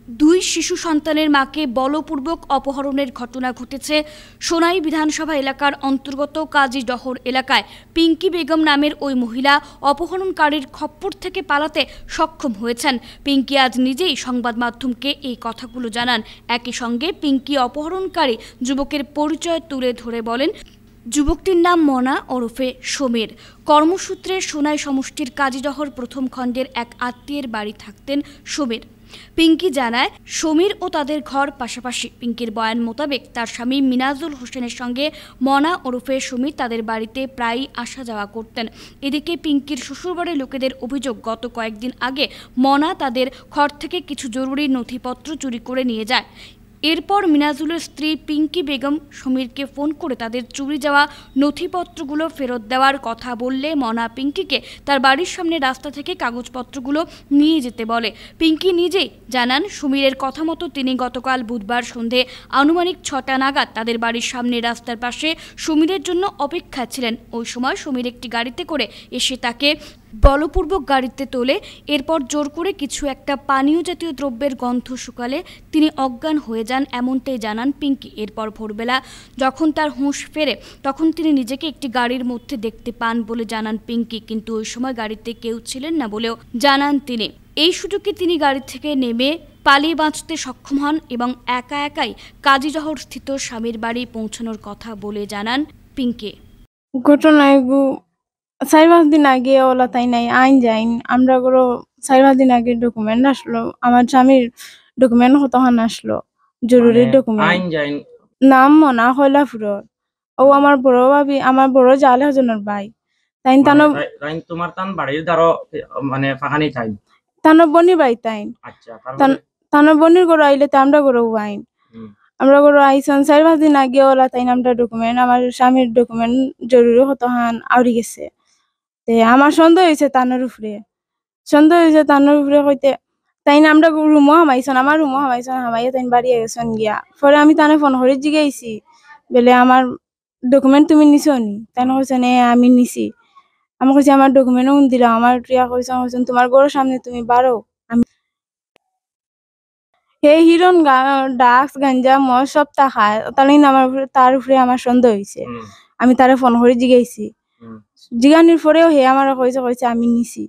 দুই শিশু সন্তানের মাকে বলপূর্বক অপহরণের ঘটনা ঘটেছে সোনাই বিধানসভা এলাকার অন্তর্গত কাজীডহর এলাকায়। পিঙ্কি বেগম নামের ওই মহিলা অপহরণকারীর খপ্পর থেকে পালাতে সক্ষম হয়েছেন। পিঙ্কি আজ নিজেই সংবাদ মাধ্যমকে এই কথাগুলো জানান। একই সঙ্গে পিঙ্কি অপহরণকারী যুবকের পরিচয় তুলে ধরে বলেন, যুবকটির নাম মনা ওরফে সমীর। কর্মসূত্রে সোনাই সমষ্টির কাজীডহর প্রথম খণ্ডের এক আত্মীয়ের বাড়ি থাকতেন সমীর। পিঙ্কি জানায়, সমীর ও তাদের ঘর পাশাপাশি। পিঙ্কির বয়ান মোতাবেক তার স্বামী মিনাজুল হোসেনের সঙ্গে মনা ওরফে সমীর তাদের বাড়িতে প্রায়ই আসা যাওয়া করতেন। এদিকে পিঙ্কির শ্বশুরবাড়ির লোকেদের অভিযোগ, গত কয়েকদিন আগে মনা তাদের ঘর থেকে কিছু জরুরি নথিপত্র চুরি করে নিয়ে যায়। এরপর মিনাজুলের স্ত্রী পিঙ্কি বেগম সমীরকে ফোন করে তাদের চুরি যাওয়া নথিপত্রগুলো ফেরত দেওয়ার কথা বললে মনা পিঙ্কিকে তার বাড়ির সামনে রাস্তা থেকে কাগজপত্রগুলো নিয়ে যেতে বলে। পিঙ্কি নিজেই জানান, সমীরের কথা মতো তিনি গতকাল বুধবার সন্ধে আনুমানিক 6টা নাগাদ তাদের বাড়ির সামনে রাস্তার পাশে সমীরের জন্য অপেক্ষা ছিলেন। ওই সময় সমীর একটি গাড়িতে করে এসে তাকে বলপূর্বক গাড়িতে তোলে। এরপর জোর করে কিছু একটা পানীয় জাতীয় দ্রব্যের গন্ধ শুকালে তিনি অজ্ঞান হয়ে যান, এমনটাই জানান পিঙ্কি। এরপর ভোরবেলা যখন তার হুঁশ ফেরে তখন তিনি নিজেকে একটি গাড়ির মধ্যে দেখতে পান বলে জানান পিঙ্কি, কিন্তু ওই সময় গাড়িতে কেউ ছিলেন না বলেও জানান তিনি। এই সুযোগে তিনি গাড়ি থেকে নেমে পালিয়ে বাঁচতে সক্ষম হন এবং একা একাই কাজীডহর স্থিত স্বামীর বাড়ি পৌঁছানোর কথা বলে জানান পিঙ্কি। ঘটনায় 4-5 দিন আগে ওলা তাই নাই আইন যাইন আমরা করো 4-5 দিন আগে ডকুমেন্ট আসলো, আমার স্বামীর ডকুমেন্ট কতখান আসলো, জরুরি ডকুমেন্ট। নাম মনা হইলাপুরর। ও আমার বড় ভাবি, আমার বড় জালে হজনের ভাই। তাই তোমার তান বাড়ির দ্বারা মানে ফাঁকানি তাই তানো বনি ভাই তাই। আচ্ছা, তানো বনির গরো আইলে তো আমরা গরো আইন আমরা গরো আইসন 4-5 দিন আগে ওলা তাই আমরা ডকুমেন্ট, আমার স্বামীর ডকুমেন্ট জরুরি কতখান আউরি গেছে। আমার সন্দেহ হয়েছে তানোর উপরে, হইতে তাই আমরা রুমও হামাইছন, আমার রুমও হামাইয়া তাই বাড়িয়ে গেছেন গিয়া। পরে আমি তানে ফোন করে জিগাইছি বলে আমার ডকুমেন্ট তুমি নিছো নি? তাই কইছে আমি নিছি। আমি কইছি আমার ডকুমেন্টও দিলাম, আমার টিয়া কইছেন তোমার ঘরের সামনে তুমি বারো। আমি এই হিরন ডাক্স গাঞ্জা মদ সব তা খায়, তাহলে তার উপরে আমার সন্দেহ হয়েছে। আমি তারে ফোন করে জিগাইছি, জিগানির পরেও হে আমার কইছে আমি নিছি।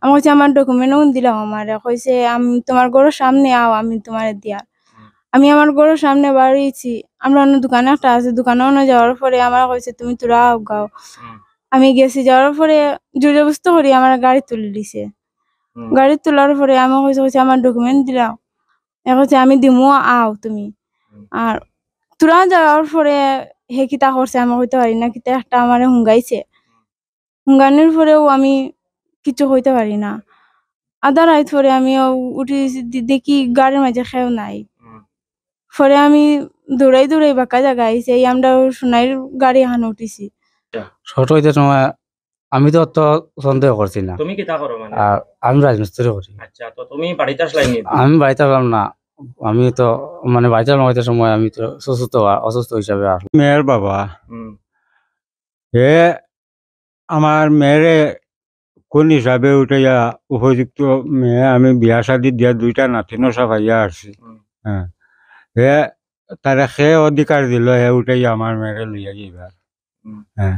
আমি কইছি আমার ডকুমেন্টও দিলাম, আমার কইছে আমি তোমার ঘরের সামনে আও আমি তোমার দিয়া। আমি আমার ঘরের সামনে বাড়িয়েছি, আমরা অন্য দোকানে একটা আছে, দোকানে যাওয়ার পরে আমার কইছে তুমি তোরা আও গাও। আমি গেছি, যাওয়ার পরে জবরদস্তি করি আমার গাড়ি তুলে দিছে। গাড়ি তোলার পরে আমি কইছে আমার ডকুমেন্ট দিলাম, কইছে আমি দিমু আও তুমি। আর তোরা যাওয়ার পরে হে কিতা করছে আমি হইতে পারি না, কিতা একটা আমার হুঙ্গাইছে। হুঙ্গানির পরেও আমি কিছু হইতে পারি না। আধা রাত পরে আমি উঠি দেখি গাড়ির মাঝে খেয়েও নাই। পরে আমি দৌড়াই বাঁকা জায়গায় আইছি, আমরা সোনাইর গাড়ি এখানে উঠিছি। ছোট হইতে সময় আমি তো অত সন্দেহ করছি না। তুমি কিতা করো মানে? আর আমি রাজমিস্ত্রি করি। আচ্ছা, তো তুমি বাড়িতে আসলাই নি? আমি বাড়িতে আসলাম না, আমি তো মানে বাড়িতে হইতে সময় আমি তো অসুস্থ হিসাবে আসলাম। মেয়ের বাবা হে আমার মেয়েরে কোন হিসাবে উঠাইয়া উপযুক্ত মেয়ে, আমি বিয়া শাদি দিয়া 2টা নাতিনো সাফাইয়া আসছি। হ্যাঁ, হে তারা সে অধিকার দিল হে উঠাইয়া আমার মেয়েরে লইয়া যাইবার। হ্যাঁ,